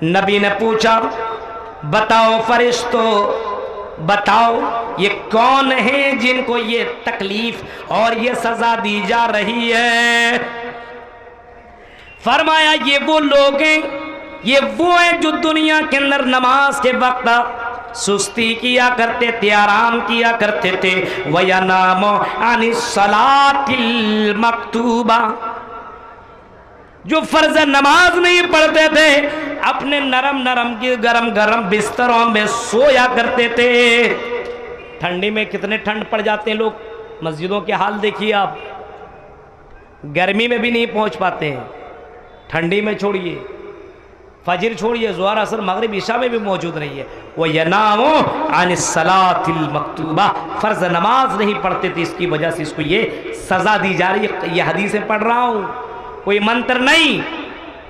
नबी ने पूछा, बताओ फरिश्तों, बताओ ये कौन है जिनको ये तकलीफ और ये सजा दी जा रही है? फरमाया, ये वो लोग हैं, ये वो हैं जो दुनिया के अंदर नमाज के वक्त सुस्ती किया करते थे, आराम किया करते थे। वयनामो अनिस्सलातिल मक्तूबा, जो फर्ज नमाज नहीं पढ़ते थे, अपने नरम नरम की गरम गरम बिस्तरों में सोया करते थे। ठंडी में कितने ठंड पड़ जाते हैं लोग, मस्जिदों के हाल देखिए आप, गर्मी में भी नहीं पहुंच पाते हैं। ठंडी में छोड़िए, फजर छोड़िए, ज़ोहर असर मगरिब ईशा में भी मौजूद नहीं है। वो यनामो अनिस्सलातिल मक्तूबा, फ़र्ज नमाज नहीं पढ़ते थे, इसकी वजह से इसको ये सज़ा दी जा रही है। ये हदीसें पढ़ रहा हूँ, कोई मंत्र नहीं।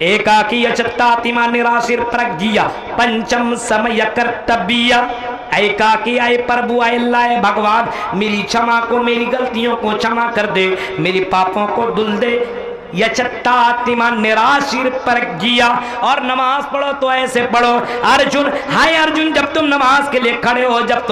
एकाकी अचत्तातिमा निराशिर प्रज्ञिया पंचम समय कर्तव्य। एकाकी आए प्रभु आए अल्लाह भगवान, मेरी क्षमा को, मेरी गलतियों को क्षमा कर दे, मेरी पापों को धुल दे। यचत्तातिमा निराशिर प्रज्ञिया। और नमाज पढ़ो तो ऐसे पढ़ो, अर्जुन, हाय अर्जुन, जब तुम नमाज के लिए खड़े हो, जब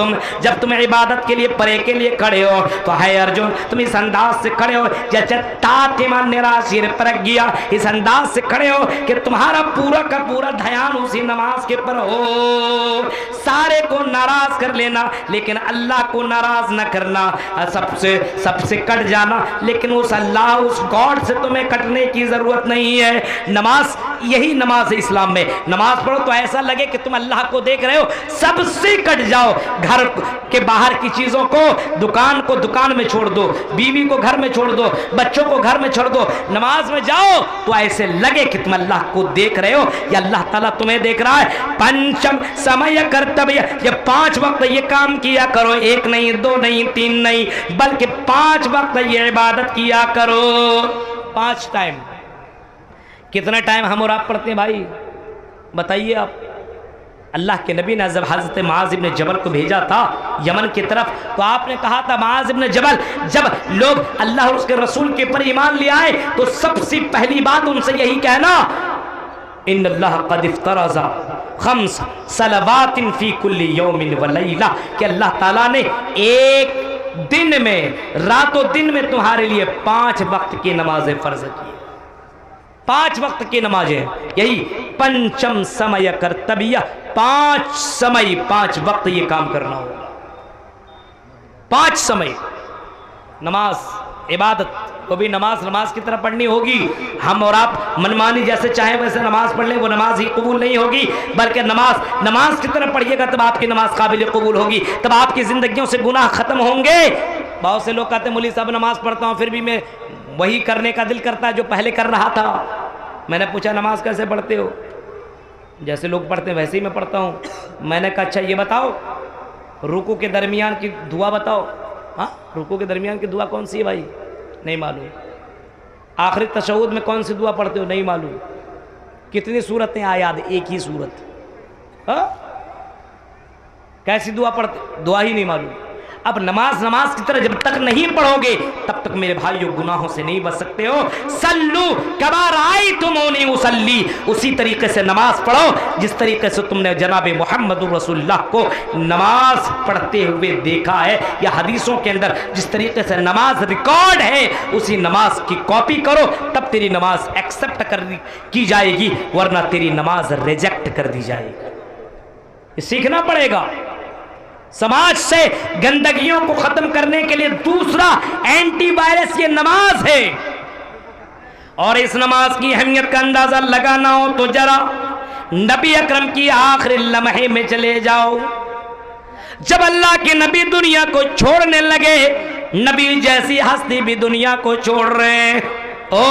तुम इबादत के लिए परे के लिए खड़े हो, तो हाय अर्जुन तुम इस अंदाज से खड़े हो, यचत्तातिमा निराशिर प्रज्ञिया, इस अंदाज से खड़े हो कि तुम्हारा पूरा का पूरा ध्यान उसी नमाज के पर हो। सारे को नाराज कर लेना, लेकिन अल्लाह को नाराज न करना, सबसे कट जाना, लेकिन उस अल्लाह, उस गॉड से तुम्हें कटने की जरूरत नहीं है। नमाज, यही नमाज है इस्लाम में। नमाज पढ़ो तो ऐसा लगे कि तुम अल्लाह को देख रहे हो, सबसे कट जाओ। घर के बाहर की चीजों को, दुकान को दुकान में छोड़ दो, बीवी को घर में छोड़ दो, बच्चों को घर में छोड़ दो, नमाज में जाओ तो ऐसे लगे कि तुम अल्लाह को देख रहे हो या अल्लाह ताला तुम्हें देख रहा है। पंचम समय कर्तव्य, ये 5 वक्त ये काम किया करो, 1 नहीं, 2 नहीं, 3 नहीं, बल्कि 5 वक्त ये इबादत किया करो। 5 टाइम। कितना टाइम हम और आप पढ़ते हैं भाई, बताइए आप? अल्लाह के नबी ने जब हज़रत मुआज़ इब्न जबल को भेजा था यमन की तरफ, तो आपने कहा था, मुआज़ इब्न जबल, जब लोग अल्लाह और उसके रसूल के पर ईमान ले आए तो सबसे पहली बात उनसे यही कहना, इन्नल्लाह क़द इफ़्तरज़ा 5 सलवातिन फ़ी कुल्ली यौमिन व लैला, कि अल्लाह ताला ने एक दिन में, रातों दिन में तुम्हारे लिए 5 वक्त की नमाजें फर्ज की। 5 वक्त की नमाजें, यही पंचम समय कर्तव्य, 5 समय, 5 वक्त ये काम करना होगा। 5 समय नमाज, इबादत को भी नमाज की तरह पढ़नी होगी। हम और आप मनमानी जैसे चाहे वैसे नमाज पढ़ लें, वो नमाज ही कबूल नहीं होगी, बल्कि नमाज की तरह पढ़िएगा तब आपकी नमाज काबिल कबूल होगी, तब आपकी जिंदगियों से गुनाह खत्म होंगे। बहुत से लोग कहते हैं, मौलवी साहब नमाज पढ़ता हूँ फिर भी मैं वही करने का दिल करता है जो पहले कर रहा था। मैंने पूछा, नमाज कैसे पढ़ते हो? जैसे लोग पढ़ते हैं वैसे ही मैं पढ़ता हूँ। मैंने कहा, अच्छा ये बताओ, रुकू के दरमियान की दुआ बताओ। हाँ, रुकू के दरमियान की दुआ कौन सी है भाई? नहीं मालूम। आखिरी तशहुद में कौन सी दुआ पढ़ते हो? नहीं मालूम। कितनी सूरतें आयाद? एक ही सूरत। हाँ, कैसी दुआ पढ़ते? दुआ ही नहीं मालूम। अब नमाज की तरह जब तक नहीं पढ़ोगे तब तक मेरे भाइयों गुनाहों से नहीं बच सकते हो। सल्लू कमा राअयतुमूनी उसल्ली, उसी तरीके से नमाज पढ़ो जिस तरीके से तुमने जनाब मुहम्मदुर रसूलुल्लाह को नमाज पढ़ते हुए देखा है, या हदीसों के अंदर जिस तरीके से नमाज रिकॉर्ड है उसी नमाज की कॉपी करो, तब तेरी नमाज एक्सेप्ट की जाएगी, वरना तेरी नमाज रिजेक्ट कर दी जाएगी। सीखना पड़ेगा। समाज से गंदगियों को खत्म करने के लिए दूसरा एंटीवायरस ये नमाज है। और इस नमाज की अहमियत का अंदाजा लगाना हो तो जरा नबी अकरम की आखिरी लम्हे में चले जाओ। जब अल्लाह के नबी दुनिया को छोड़ने लगे, नबी जैसी हस्ती भी दुनिया को छोड़ रहे हैं। ओ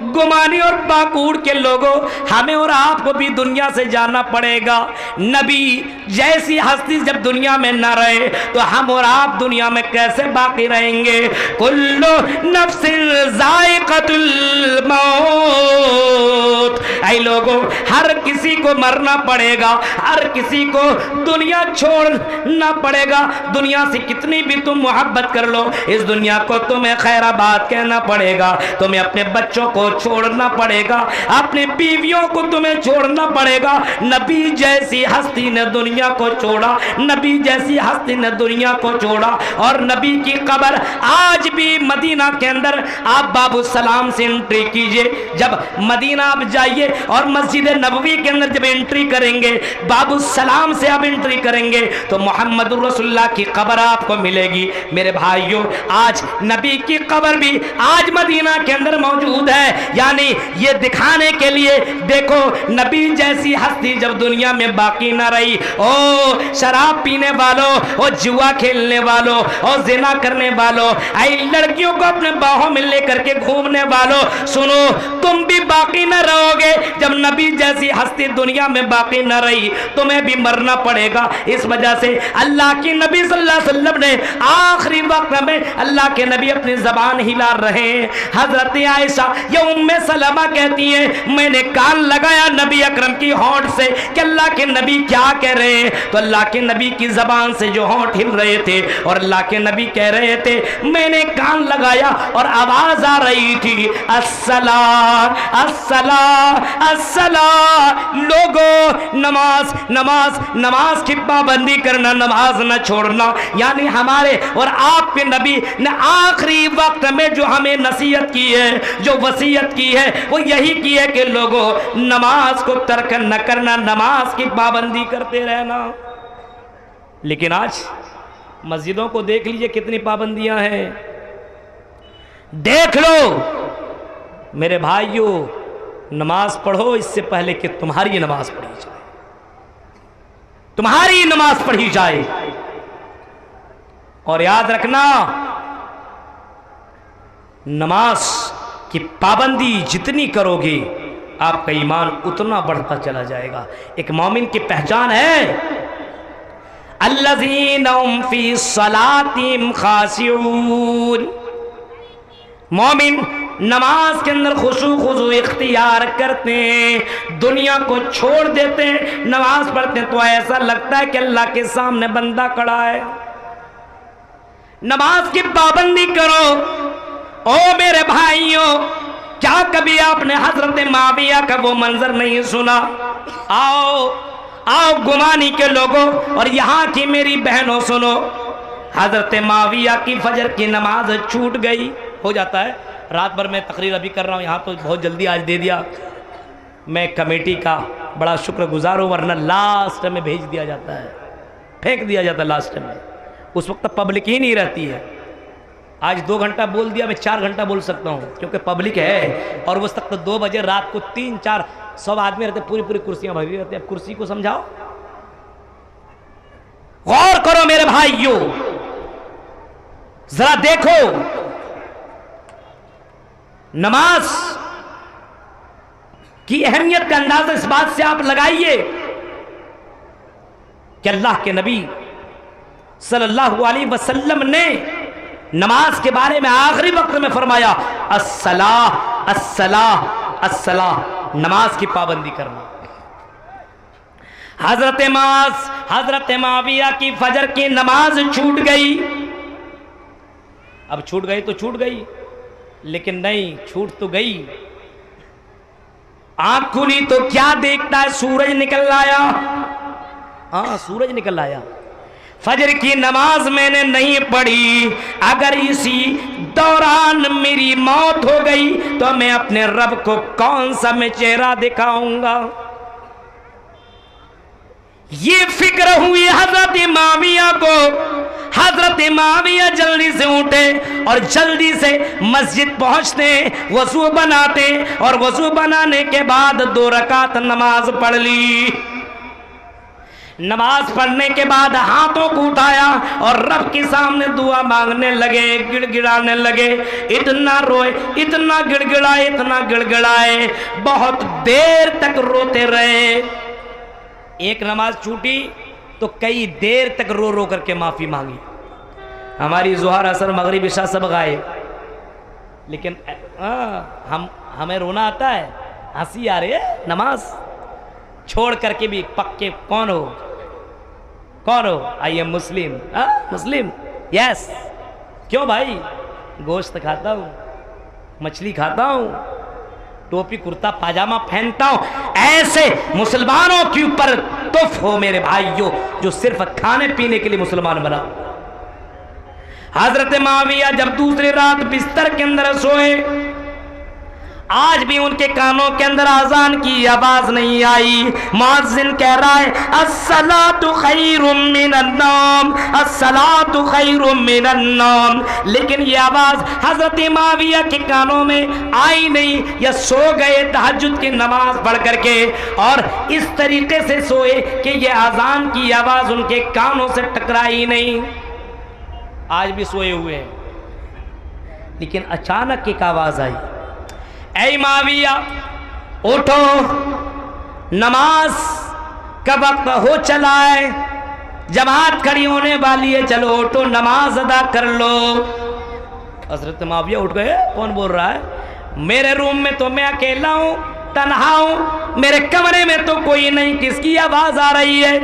गुमानी और बाकूड़ के लोगों, हमें और आपको भी दुनिया से जाना पड़ेगा। नबी जैसी हस्ती जब दुनिया में न रहे तो हम और आप दुनिया में कैसे बाकी रहेंगे? कुल्लु नफ्सिन ज़ाइक़तुल मौत। ऐ लोगों, हर किसी को मरना पड़ेगा, हर किसी को दुनिया छोड़ना पड़ेगा। दुनिया से कितनी भी तुम मोहब्बत कर लो, इस दुनिया को तुम्हें खैराबाद कहना पड़ेगा, तुम्हें अपने बच्चों को छोड़ना पड़ेगा, अपनी बीवियों को तुम्हें छोड़ना पड़ेगा। नबी जैसी हस्ती ने दुनिया को छोड़ा, नबी जैसी हस्ती ने दुनिया को छोड़ा। और नबी की कब्र आज भी मदीना के अंदर, आप बाबू सलाम से एंट्री कीजिए। जब मदीना आप जाइए और मस्जिद नबवी के अंदर जब एंट्री करेंगे, बाबू सलाम से आप एंट्री करेंगे तो मोहम्मद रसूलुल्लाह की कब्र आपको मिलेगी। मेरे भाइयों, आज नबी की कब्र भी आज मदीना के अंदर मौजूद है। यानी ये दिखाने के लिए, देखो नबी जैसी हस्ती जब दुनिया में बाकी ना रही, ओ शराब पीने वालों, ओ जुआ खेलने वालों, और जिना करने वालों, आई लड़कियों को अपने बाहों में लेकर के घूमने वालों, सुनो तुम भी बाकी न रहोगे। जब नबी जैसी हस्ती दुनिया में बाकी न रही, तुम्हें भी मरना पड़ेगा। इस वजह से अल्लाह के नबी सल्लल्लाहु अलैहि वसल्लम ने आखिरी वक्त में, अल्लाह के नबी अपनी जबान हिला रहे हैं। हजरत आयशा ये उम्मे सलमा कहती हैं, मैंने कान लगाया नबी अकरम की होंठ से कि अल्लाह के नबी क्या कह रहे हैं। तो अल्लाह के नबी की जबान से जो होंठ हिल रहे थे और अल्लाह के नबी कह रहे थे, मैंने कान लगाया और आवाज आ रही थी, अस्सला अस्सला अस्सला। लोगों, नमाज नमाज नमाज की पाबंदी करना, नमाज न छोड़ना। यानी हमारे और आपके नबी ने आखिरी वक्त में जो हमें नसीहत की है, जो वसीयत की है, वो यही की है कि लोगों नमाज को तर्क न करना, नमाज की पाबंदी करते रहना। लेकिन आज मस्जिदों को देख लीजिए कितनी पाबंदियां हैं। देख लो मेरे भाइयों, नमाज पढ़ो इससे पहले कि तुम्हारी नमाज पढ़ी जाए, तुम्हारी नमाज पढ़ी जाए। और याद रखना, नमाज की पाबंदी जितनी करोगे आपका ईमान उतना बढ़ता चला जाएगा। एक मोमिन की पहचान है, अल्लज़ीना हुम फी सलातिहिम खाशिऊन। मोमिन नमाज के अंदर खुशू खुशू इख्तियार करते हैं, दुनिया को छोड़ देते हैं, नमाज पढ़ते हैं तो ऐसा लगता है कि अल्लाह के सामने बंदा खड़ा है। नमाज की पाबंदी करो। ओ मेरे भाइयों, क्या कभी आपने हजरत माविया का वो मंजर नहीं सुना? आओ आओ गुमानी के लोगों और यहाँ की मेरी बहनों सुनो, हजरत माविया की फजर की नमाज छूट गई। हो जाता है, रात भर मैं तकरीर अभी कर रहा हूँ, यहाँ तो बहुत जल्दी आज दे दिया। मैं कमेटी का बड़ा शुक्रगुजार हूँ, वरना लास्ट में भेज दिया जाता है, फेंक दिया जाता है लास्ट में। उस वक्त पब्लिक ही नहीं रहती है। आज 2 घंटा बोल दिया, मैं 4 घंटा बोल सकता हूँ क्योंकि पब्लिक है। और उस तक तो 2 बजे रात को 3-4 आदमी रहते, पूरी पूरी कुर्सियां भरी रहती है। कुर्सी को समझाओ, गौर करो मेरे भाइयों, जरा देखो, नमाज की अहमियत का अंदाजा इस बात से आप लगाइए कि अल्लाह के नबी सल्लल्लाहु अलैहि वसल्लम ने नमाज के बारे में आखिरी वक्त में फरमाया, अस्सलाह अस्सलाह अस्सलाह, नमाज की पाबंदी करना। हजरत माविया की फजर की नमाज छूट गई। अब छूट गई तो छूट गई, लेकिन नहीं, छूट तो गई। आंख खुली तो क्या देखता है? सूरज निकल आया। हाँ, सूरज निकल आया। फजर की नमाज मैंने नहीं पढ़ी, अगर इसी दौरान मेरी मौत हो गई तो मैं अपने रब को कौन सा मैं चेहरा दिखाऊंगा? ये फिक्र हुई हजरत माविया को। हजरत माविया जल्दी से उठे और जल्दी से मस्जिद पहुंचते, वजू बनाते और वजू बनाने के बाद 2 रकात नमाज पढ़ ली। नमाज पढ़ने के बाद हाथों को उठाया और रब के सामने दुआ मांगने लगे, गिड़गिड़ाने लगे। इतना रोए, इतना गिड़गिड़ाए, इतना गिड़गिड़ाए, बहुत देर तक रोते रहे। एक नमाज छूटी तो कई देर तक रो रो करके माफी मांगी। हमारी ज़ोहर, असर, मगरिब, इशा सब गाए, लेकिन हमें रोना आता है, हंसी आ रही है। नमाज छोड़ करके भी पक्के कौन हो? कौन हो? I am Muslim. Muslim, yes. क्यों भाई? गोश्त खाता हूँ। मछली खाता हूं, टोपी कुर्ता पाजामा पहनता हूं। ऐसे मुसलमानों के ऊपर तुफ हो मेरे भाइयों जो सिर्फ खाने पीने के लिए मुसलमान बना। हजरत माविया जब दूसरी रात बिस्तर के अंदर सोए, आज भी उनके कानों के अंदर आजान की आवाज नहीं आई। मुअज्जिन कह रहा है अस्सलातु खैरुम मिनन नौम, अस्सलातु खैरुम मिनन नौम, लेकिन ये आवाज हजरत माविया के कानों में आई नहीं। या सो गए तहज्जुद की नमाज पढ़ करके और इस तरीके से सोए कि ये आजान की आवाज उनके कानों से टकराई नहीं। आज भी सोए हुए हैं, लेकिन अचानक एक आवाज आई, ऐ माविया उठो, नमाज का वक्त हो चला है, जमात खड़ी होने वाली है, चलो उठो नमाज अदा कर लो। हजरत माविया उठ गए। कौन बोल रहा है? मेरे रूम में तो मैं अकेला हूं, तन्हा हूं, मेरे कमरे में तो कोई नहीं, किसकी आवाज आ रही है?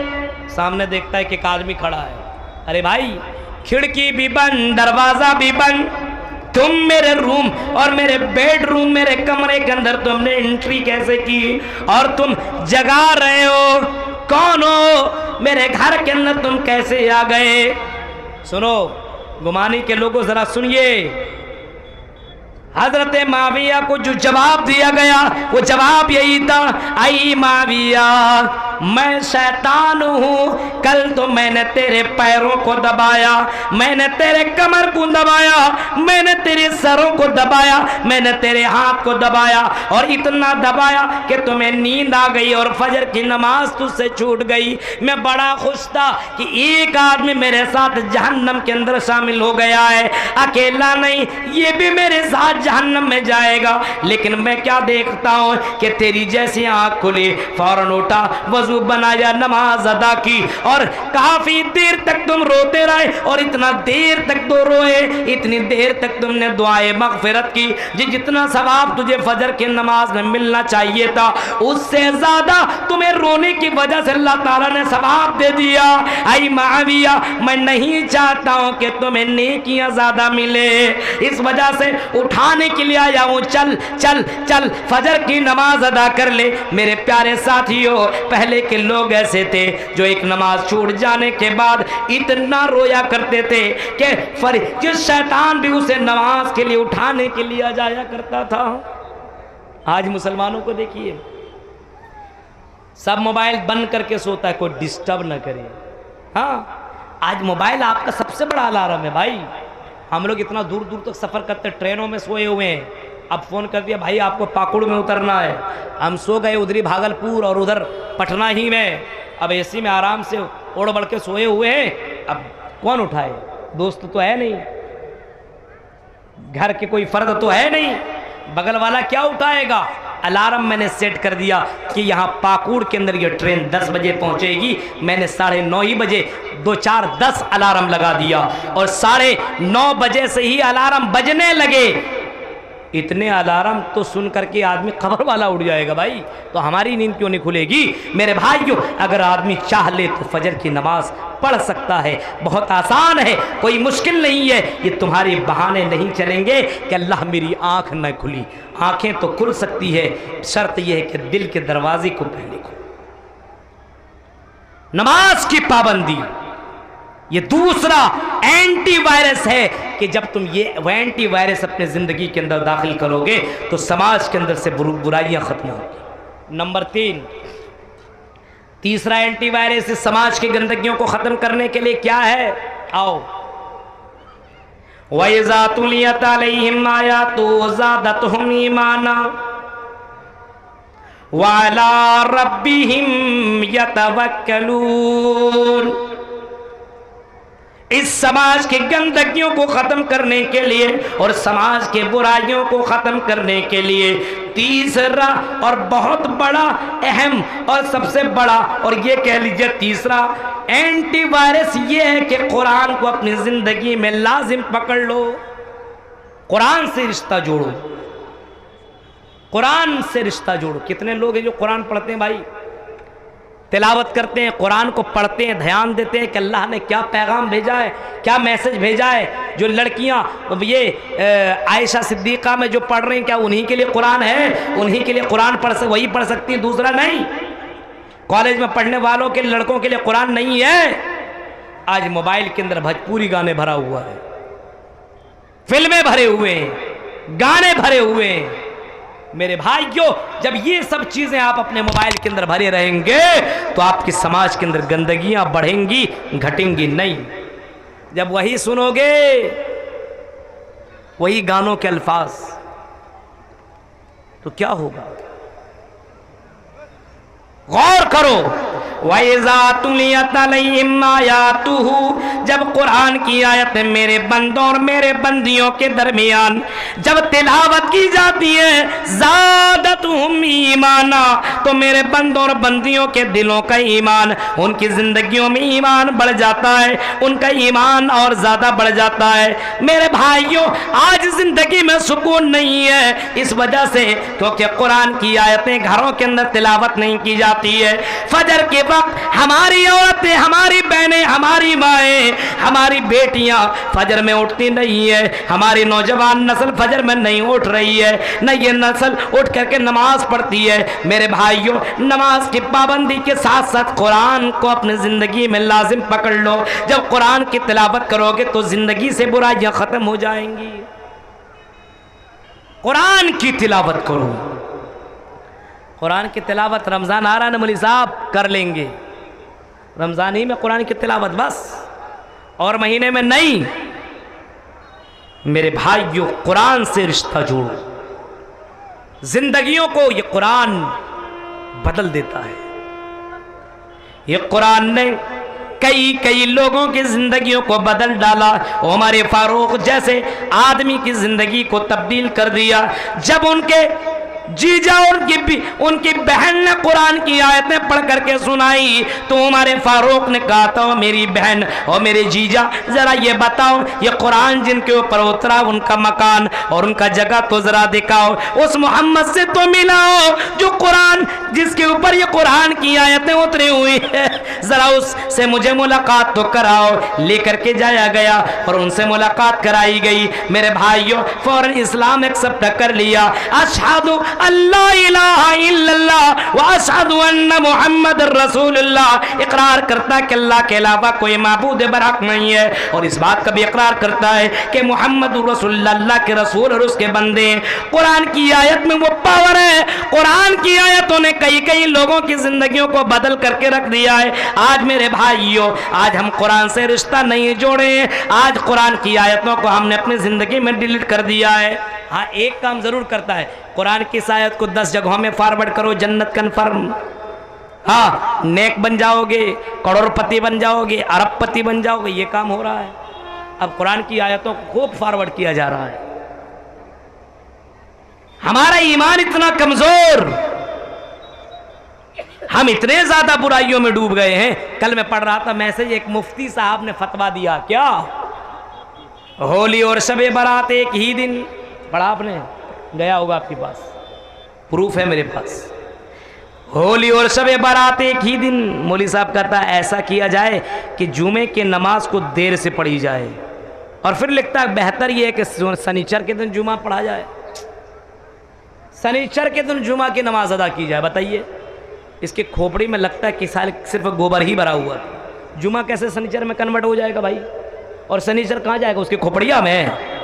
सामने देखता है कि एक आदमी खड़ा है। अरे भाई, खिड़की भी बंद, दरवाजा भी बंद, तुम मेरे रूम और मेरे बेडरूम, मेरे कमरे के अंदर तुमने एंट्री कैसे की? और तुम जगा रहे हो? कौन हो? मेरे घर के अंदर तुम कैसे आ गए? सुनो गुमानी के लोगों, जरा सुनिए। हजरत माविया को जो जवाब दिया गया वो जवाब यही था, आई माविया मैं शैतान हूं, कल तो मैंने तेरे पैरों को दबाया, मैंने तेरे कमर को दबाया, मैंने तेरे सरों को दबाया, मैंने तेरे हाथ को दबाया और इतना दबाया कि तुम्हें नींद आ गई और फजर की नमाज तुझसे छूट गई। मैं बड़ा खुश था कि एक आदमी मेरे साथ जहन्नम के अंदर शामिल हो गया है, अकेला नहीं, ये भी मेरे साथ जहन्नम में जाएगा। लेकिन मैं क्या देखता हूं कि तेरी जैसी आंख खुली, फौरन उठा, वजू बनाया, नमाज अदा की और काफी देर तक तुम रोते रहे और इतना देर तक तो रोए, इतनी देर तक तुमने दुआए मगफिरत की, जितना सवाब तुझे फजर की नमाज में मिलना चाहिए था उससे ज्यादा तुम्हें रोने की वजह से अल्लाह ताला ने सवाब दे दिया। आई माविया मैं नहीं चाहता हूं कि तुम्हें नेकियां ज्यादा मिले, इस वजह से उठाने के लिए आया हूं, चल चल चल फजर की नमाज अदा कर ले। मेरे प्यारे साथियों, पहले के लोग ऐसे थे जो एक नमाज छूट जाने के बाद इतना रोया करते थे कि जिस शैतान भी उसे नमाज के लिए उठाने के लिए आ जाया करता था। आज मुसलमानों को देखिए, सब मोबाइल बंद करके सोता है, कोई डिस्टर्ब ना करे। हाँ, आज मोबाइल आपका सबसे बड़ा अलार्म है भाई। हम लोग इतना दूर दूर तक सफ़र करते, ट्रेनों में सोए हुए हैं, अब फ़ोन कर दिया भाई आपको पाकुड़ में उतरना है, हम सो गए उधरी भागलपुर और उधर पटना ही में, अब एसी में आराम से ओढ़ बढ़ के सोए हुए हैं, अब कौन उठाए? दोस्त तो है नहीं, घर के कोई फर्द तो है नहीं, बगल वाला क्या उठाएगा? अलार्म मैंने सेट कर दिया कि यहाँ पाकुड़ के अंदर ये ट्रेन 10 बजे पहुँचेगी, मैंने 9:30 ही बजे 2 4 10 अलार्म लगा दिया और 9:30 बजे से ही अलार्म बजने लगे। इतने अलार्म तो सुन करके आदमी खबर वाला उड़ जाएगा भाई, तो हमारी नींद क्यों नहीं खुलेगी? मेरे भाइयों, अगर आदमी चाह ले तो फजर की नमाज पढ़ सकता है, बहुत आसान है, कोई मुश्किल नहीं है। ये तुम्हारे बहाने नहीं चलेंगे कि अल्लाह मेरी आंख न खुली, आंखें तो खुल सकती है, शर्त यह है कि दिल के दरवाजे को पहले खोलो। नमाज की पाबंदी ये दूसरा एंटीवायरस है कि जब तुम ये एंटीवायरस अपने जिंदगी के अंदर दाखिल करोगे तो समाज के अंदर से बुराइयां खत्म होगी। नंबर 3, तीसरा एंटीवायरस इस समाज की गंदगियों को खत्म करने के लिए क्या है? आओ, वइज़ा तुलियत अलैहिम आयातु ज़ादतहुम ईमाना व अला रब्बिहिम यतवक्कलून। इस समाज की गंदगियों को खत्म करने के लिए और समाज के बुराइयों को खत्म करने के लिए तीसरा और बहुत बड़ा, अहम और सबसे बड़ा, और ये कह लीजिए तीसरा एंटीवायरस ये है कि कुरान को अपनी जिंदगी में लाजिम पकड़ लो, कुरान से रिश्ता जोड़ो, कुरान से रिश्ता जोड़ो। कितने लोग हैं जो कुरान पढ़ते हैं भाई? तिलावत करते हैं, कुरान को पढ़ते हैं, ध्यान देते हैं कि अल्लाह ने क्या पैगाम भेजा है, क्या मैसेज भेजा है। जो लड़कियां ये आयशा सिद्दीक़ा में जो पढ़ रही हैं, क्या उन्हीं के लिए कुरान है? उन्हीं के लिए कुरान वही पढ़ सकती है, दूसरा नहीं। कॉलेज में पढ़ने वालों के लड़कों के लिए कुरान नहीं है। आज मोबाइल के अंदर भोजपुरी गाने भरा हुआ है, फिल्में भरे हुए हैं, गाने भरे हुए हैं। मेरे भाइयों, जब ये सब चीजें आप अपने मोबाइल के अंदर भरे रहेंगे तो आपके समाज के अंदर गंदगियां बढ़ेंगी, घटेंगी नहीं। जब वही सुनोगे, वही गानों के अल्फाज, तो क्या होगा? गौर करो। वैज़ा तुलियत अलैहिम आयातुहु, जब कुरान की आयतें मेरे बंदों और मेरे बंदियों के दरमियान जब तिलावत की जाती है, ज़ादतहुम ईमाना, तो मेरे बंदों और बंदियों के दिलों का ईमान, उनकी जिंदगियों में ईमान बढ़ जाता है, उनका ईमान और ज़्यादा बढ़ जाता है। मेरे भाइयों, आज जिंदगी में सुकून नहीं है, इस वजह से क्योंकि कुरान की आयतें घरों के अंदर तिलावत नहीं की जाती है। फजर के वक्त हमारी औरतें, हमारी बहनें, हमारी माएँ, हमारी बेटियां फजर में उठती नहीं है। हमारी नौजवान नस्ल फजर में नहीं उठ रही है, न ये नस्ल उठ करके नमाज पढ़ती है। मेरे भाइयों, नमाज की पाबंदी के साथ साथ कुरान को अपनी जिंदगी में लाजिम पकड़ लो। जब कुरान की तिलावत करोगे तो जिंदगी से बुराइयां खत्म हो जाएंगी। कुरान की तिलावत करो। कुरान की तिलावत रमज़ान आ रहा है ना मौलवी साहब, कर लेंगे रमज़ान ही में कुरान की तिलावत, बस और महीने में नहीं। मेरे भाइयों, कुरान से रिश्ता जोड़ो। जिंदगियों को ये कुरान बदल देता है। ये कुरान ने कई लोगों की जिंदगियों को बदल डाला। उमर फारूक जैसे आदमी की जिंदगी को तब्दील कर दिया। जब उनके जीजा और उनकी बहन ने कुरान की आयतें पढ़ करके सुनाई तो उमर फारूक ने कहा था, मेरी बहन और मेरे जीजा, जरा ये बताओ, ये कुरान जिनके ऊपर उतरा, उनका मकान और उनका जगह तो जरा दिखाओ, उस मोहम्मद से तो मिलाओ जो कुरान, जिसके ऊपर ये कुरान की आयतें उतरी हुई है, जरा उससे मुझे मुलाकात तो कराओ। लेकर के जाया गया और उनसे मुलाकात कराई गई। मेरे भाइयों, फौरन इस्लाम एक्सेप्ट कर लिया। अशहदु अल्लाह इलाहा इल्लल्लाह व अशहदु अन्ना मुहम्मद रसूलुल्लाह, इकरार करता कि अल्लाह के अलावा कोई माबूद बरहक नहीं है, और इस बात का भी इकरार करता है कि मोहम्मद रसूलुल्लाह अल्लाह के रसूल और उसके बंदे हैं। कुरान की आयत में वो पावर है। कुरान की आयतों ने कई लोगों की जिंदगियों को बदल करके रख दिया है। आज मेरे भाइयों, आज हम कुरान से रिश्ता नहीं जोड़े, आज कुरान की आयतों को हमने अपनी जिंदगी में डिलीट कर दिया है। हाँ, एक काम जरूर करता है, कुरान की इस आयत को 10 जगहों में फॉरवर्ड करो, जन्नत कन्फर्म। हाँ, नेक बन जाओगे, करोड़पति बन जाओगे, अरबपति बन जाओगे, ये काम हो रहा है। अब कुरान की आयतों को खूब फॉरवर्ड किया जा रहा है। हमारा ईमान इतना कमजोर, हम इतने ज्यादा बुराइयों में डूब गए हैं। कल मैं पढ़ रहा था मैसेज, एक मुफ्ती साहब ने फतवा दिया, क्या होली और शबे बारात एक ही दिन, पढ़ा आपने, गया होगा आपके पास, प्रूफ है मेरे पास। होली और शबे बारात एक ही दिन। मौलवी साहब कहता है ऐसा किया जाए कि जुमे के नमाज को देर से पढ़ी जाए, और फिर लिखता है बेहतर ये है कि शनिचर के दिन जुमा पढ़ा जाए, शनिचर के दिन जुमा की नमाज अदा की जाए। बताइए, इसके खोपड़ी में लगता है कि साल सिर्फ गोबर ही भरा हुआ था। जुमा कैसे शनिचर में कन्वर्ट हो जाएगा भाई? और शनिचर कहाँ जाएगा? उसके खोपड़िया में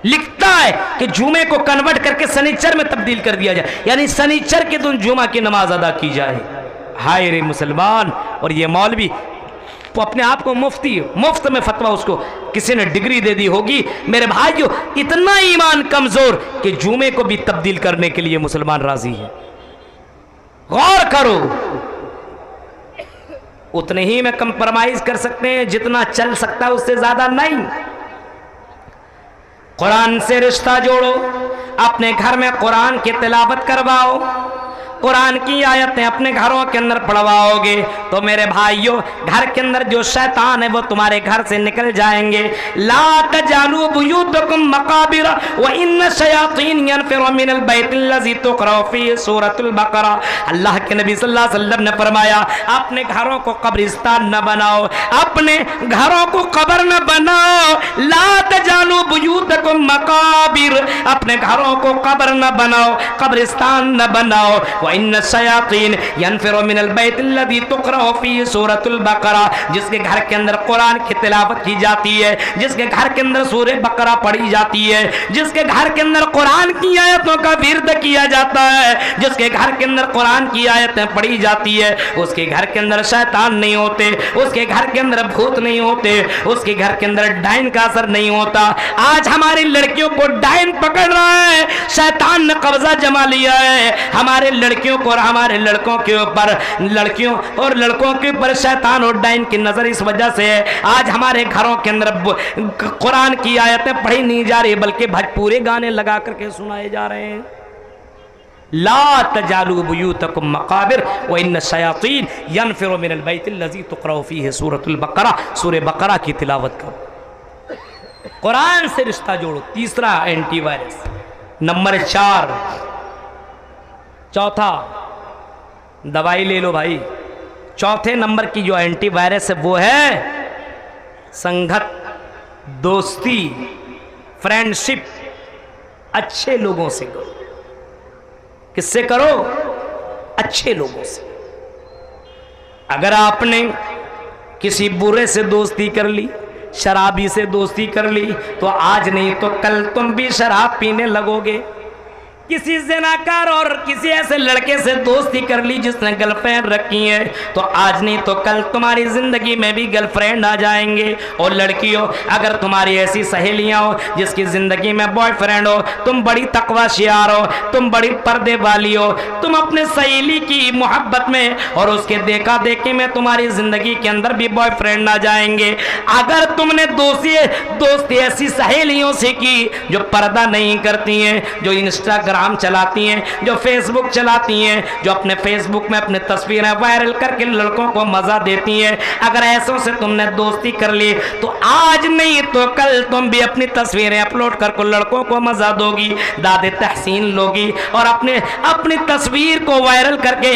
लिखता है कि जुमे को कन्वर्ट करके शनिचर में तब्दील कर दिया जाए, यानी शनिचर के दिन जुमा की नमाज अदा की जाए। हाय रे मुसलमान! और ये मौलवी तो अपने आप को मुफ्ती, मुफ्त में फतवा उसको किसी ने डिग्री दे दी होगी। मेरे भाइयों, इतना ईमान कमजोर कि जुमे को भी तब्दील करने के लिए मुसलमान राजी है। गौर करो, उतने ही में कंप्रोमाइज कर सकते हैं जितना चल सकता है, उससे ज्यादा नहीं। कुरान से रिश्ता जोड़ो, अपने घर में कुरान की तिलावत करवाओ, कुरान की आयतें अपने घरों के अंदर पढ़वाओगे तो मेरे भाइयों घर के अंदर जो शैतान है वो तुम्हारे घर से निकल जाएंगे। ला तजालू बुयूतकुम मकाबिर व इन्न शयातीन यनफिरू मिनल बैतिल्लज़ी तुक़रा फी सूरतुल बकरा। अल्लाह के नबी सल्लल्लाहु अलैहि वसल्लम ने फरमाया अपने घरों को कब्रिस्तान न बनाओ, अपने घरों को कब्र न बनाओ। ला तजालू बुयूतकुम मकाबिर, अपने घरों को कब्र न बनाओ, कब्रिस्तान न बनाओ। व इन्न शयातीन यनफिरू मिनल बैतिल्लज़ी तुक़रा फी सूरतुल बकरा, जिसके घर के अंदर कुरान की तिलावत की जाती है, जिसके घर के अंदर सूरे बकरा पढ़ी जाती है, जिसके घर के अंदर कुरान की आयतों का विर्द किया जाता है, जिसके घर के अंदर कुरान की आयतें पढ़ी जाती है, उसके घर के अंदर शैतान नहीं होते, उसके घर के अंदर भूत नहीं होते, उसके घर के अंदर डायन का असर नहीं होता। आज हमारी लड़कियों को डायन पकड़ रहा है, शैतान ने कब्जा जमा लिया है हमारे लड़कियों को और हमारे लड़कों के ऊपर, लड़कियों और लड़कों के ऊपर शैतान और डायन की नजर इस वजह से है। आज हमारे घरों के अंदर कुरान की आयतें पढ़ी नहीं जा रही बल्कि भजपूरे गाने लगा करके सुनाए जा रहे हैं। ला तजालू बुयूतकुम मकाबिर व इन्न शयातीन यनफिरू मिनल बैतिल्लज़ी तुक़रा फीहि सूरतुल बकरा, सूरे बकरा की तिलावत करो, कुरान से रिश्ता जोड़ो। तीसरा एंटीवायरस। नंबर 4, चौथा दवाई ले लो भाई। चौथे नंबर की जो एंटीवायरस है वो है संगत, दोस्ती, फ्रेंडशिप। अच्छे लोगों से करो। किससे करो? अच्छे लोगों से। अगर आपने किसी बुरे से दोस्ती कर ली, शराबी से दोस्ती कर ली, तो आज नहीं तो कल तुम भी शराब पीने लगोगे। किसी ज़िनाकार और किसी ऐसे लड़के से दोस्ती कर ली जिसने गर्लफ्रेंड रखी है, तो आज नहीं तो कल तुम्हारी जिंदगी में भी गर्लफ्रेंड आ जाएंगे। और लड़कियों, अगर तुम्हारी ऐसी सहेलियां हो जिसकी जिंदगी में बॉयफ्रेंड हो, तुम बड़ी तकवाशियार हो, तुम बड़ी पर्दे वाली हो, तुम अपने सहेली की मोहब्बत में और उसके देखा देखी में तुम्हारी जिंदगी के अंदर भी बॉयफ्रेंड आ जाएंगे। अगर तुमने दोस्ती ऐसी सहेलियों से की जो पर्दा नहीं करती हैं, जो इंस्टाग्राम चलाती हैं, जो फेसबुक चलाती हैं, जो अपने फेसबुक में अपने तस्वीरें वायरल करके लड़कों को मजा देती हैं, अगर ऐसों से तुमने दोस्ती कर ली तो आज नहीं तो कल तुम भी अपनी तस्वीरें अपलोड करके लड़कों को मजा दोगी, दादे तहसीन लोगी और अपनी तस्वीर को वायरल करके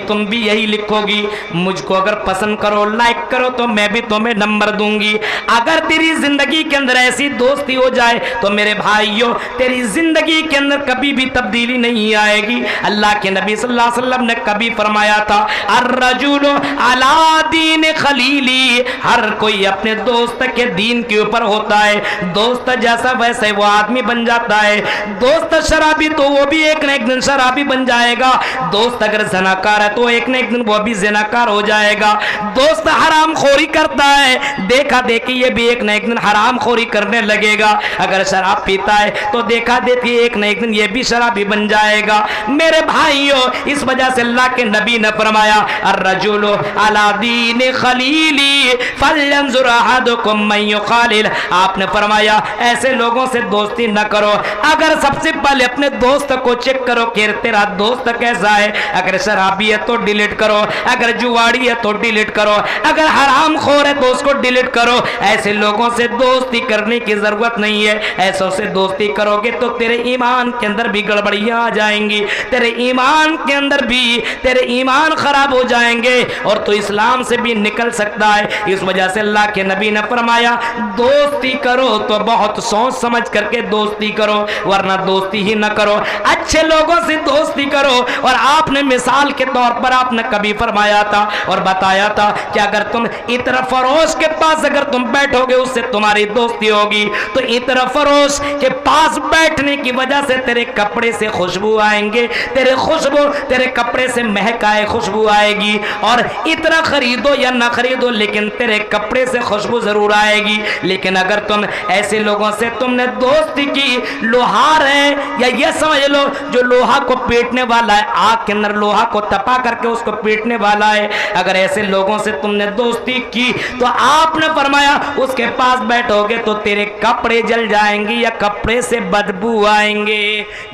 तुम भी यही लिखोगी, मुझको अगर पसंद करो, लाइक करो तो मैं भी तुम्हें नंबर दूंगी। अगर तेरी जिंदगी के अंदर ऐसी दोस्ती हो जाए तो मेरे भाइयों, तेरी जिंदगी के अंदर कभी भी तब्दीली नहीं आएगी। अल्लाह के नबी सल्लल्लाहु अलैहि वसल्लम ने कभी फरमाया था, अर्रजुलु अला दीन खलीली, हर कोई अपने दोस्त के दीन के ऊपर होता है। दोस्त जैसा वैसे वो आदमी बन जाता है। दोस्त शराबी तो वो भी एक न एक दिन शराबी बन जाएगा। दोस्त अगर ज़नाकार है तो एक न एक दिन वो भी ज़नाकार हो जाएगा। दोस्त हराम खोरी करता है, देखा देखी ये भी एक न एक दिन हराम खोरी करने लगेगा। अगर शराब पीता है तो देखा देखी एक न एक दिन ये भी शराबी बन जाएगा। मेरे भाइयों, इस वजह से अल्लाह के नबी ने फरमाया, अर्रजुलु अला दीन खलीली फल्यंजुर अहदुकुम मन युखालिल। आपने फरमाया ऐसे लोगों से दोस्ती न करो। अगर सबसे पहले अपने दोस्त को चेक करो कि तेरा दोस्त कैसा है। अगर शराबी है तो डिलीट करो, अगर जुआड़ी है तो डिलीट करो, अगर हराम खोर है तो उसको डिलीट करो। ऐसे लोगों से दोस्ती करने की जरूरत नहीं है। ऐसों से दोस्ती करोगे तो तेरे ईमान के अंदर भी गड़बड़ियां आ जाएंगी, तेरे ईमान के अंदर भी तेरे ईमान खराब हो जाएंगे और तो इस्लाम से भी निकल सकता है। इस वजह से अल्लाह के नबी ने फरमाया, दोस्ती करो तो बहुत सोच समझ करके दोस्ती करो, वरना दोस्ती ही न करो। अच्छे लोगों से दोस्ती करो। और आपने मिसाल के तौर पर आपने कभी फरमाया था और बताया था कि अगर तुम इत्र फरोश के पास अगर तुम बैठोगे उससे तुम्हारी दोस्ती होगी, तो इत्र फरोश के पास बैठने की वजह से तेरे कपड़े से खुशबू आएंगे, तेरे कपड़े से महक आए खुशबू आएगी। और इतना खरीदो या ना खरीदो लेकिन तेरे कपड़े से खुशबू जरूर आएगी। लेकिन अगर तुम ऐसे लोगों से तुमने दोस्ती की, लोहार है या ये समझ लो जो लोहा को पीटने वाला है, आग के अंदर लोहा को तपा करके उसको पीटने वाला है, अगर ऐसे लोगों से तुमने दोस्ती की तो आपने फरमाया उसके पास बैठोगे तो तेरे कपड़े जल जाएंगे या कपड़े से बदबू आएंगे।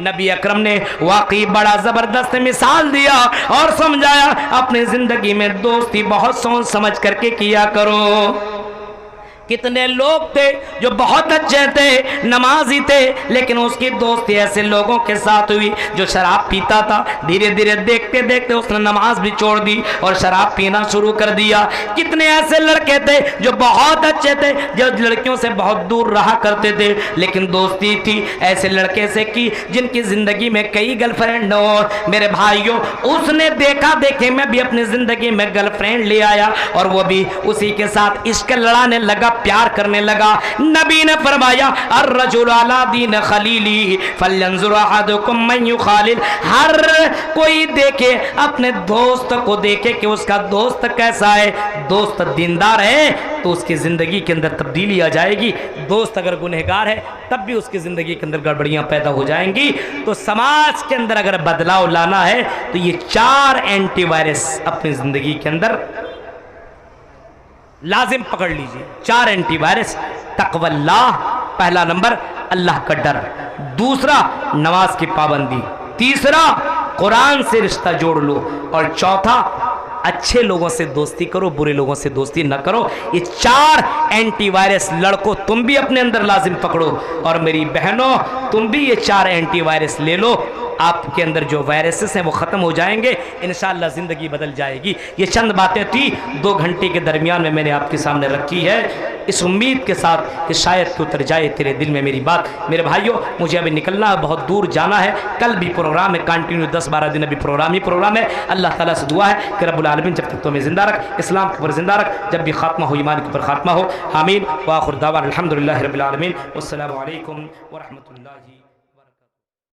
नबी अकरम ने वाकई बड़ा जबरदस्त मिसाल दिया और समझाया, अपनी जिंदगी में दोस्ती बहुत सोच समझ करके किया करो। कितने लोग थे जो बहुत अच्छे थे, नमाजी थे, लेकिन उसकी दोस्ती ऐसे लोगों के साथ हुई जो शराब पीता था। धीरे धीरे देखते देखते उसने नमाज भी छोड़ दी और शराब पीना शुरू कर दिया। कितने ऐसे लड़के थे जो बहुत अच्छे थे, जो लड़कियों से बहुत दूर रहा करते थे, लेकिन दोस्ती थी ऐसे लड़के से की जिनकी जिंदगी में कई गर्लफ्रेंड हो। मेरे भाइयों, उसने देखा देखे मैं भी अपनी जिंदगी में गर्लफ्रेंड ले आया और वो भी उसी के साथ इश्क लड़ाने लगा, प्यार करने लगा। नबी ने फरमाया, अर्रजुल अला दीन खलीली फल्यंजुर अहदुकुम मन युखालिल। हर कोई देखे, अपने दोस्त को देखे कि उसका दोस्त कैसा है। दोस्त दीनदार है तो उसकी जिंदगी के अंदर तब्दीली आ जाएगी। दोस्त अगर गुनहगार है तब भी उसकी जिंदगी के अंदर गड़बड़ियां पैदा हो जाएंगी। तो समाज के अंदर अगर बदलाव लाना है तो ये 4 एंटीवायरस अपनी जिंदगी के अंदर लाजिम पकड़ लीजिए। 4 एंटीवायरस। तक़वल्लाह, पहला नंबर अल्लाह का डर, दूसरा नमाज की पाबंदी, तीसरा कुरान से रिश्ता जोड़ लो, और चौथा अच्छे लोगों से दोस्ती करो, बुरे लोगों से दोस्ती न करो। ये 4 एंटीवायरस लड़कों तुम भी अपने अंदर लाजिम पकड़ो, और मेरी बहनों तुम भी ये 4 एंटीवायरस ले लो। आपके अंदर जो वायरसेस हैं वो ख़त्म हो जाएंगे, इंशाअल्लाह ज़िंदगी बदल जाएगी। ये चंद बातें थी 2 घंटे के दरमियान में मैंने आपके सामने रखी है, इस उम्मीद के साथ कि शायद कि उतर जाए तेरे दिल में मेरी बात। मेरे भाइयों, मुझे अभी निकलना है, बहुत दूर जाना है। कल भी प्रोग्राम है, कंटिन्यू 10-12 दिन अभी प्रोग्राम ही प्रोग्राम है। अल्लाह ताला से दुआ है कि रब्बुल आलमीन जब तक तुम्हें ज़िंदा रख, इस्लाम के ऊपर ज़िंदा रख, जब भी खात्मा हो ईमान के ऊपर खात्मा हो। आमीन। व आखिर दावाना अल्हम्दुलिल्लाहि रब्बिल आलमीन। वस्सलामु अलैकुम व रहमतुल्लाहि।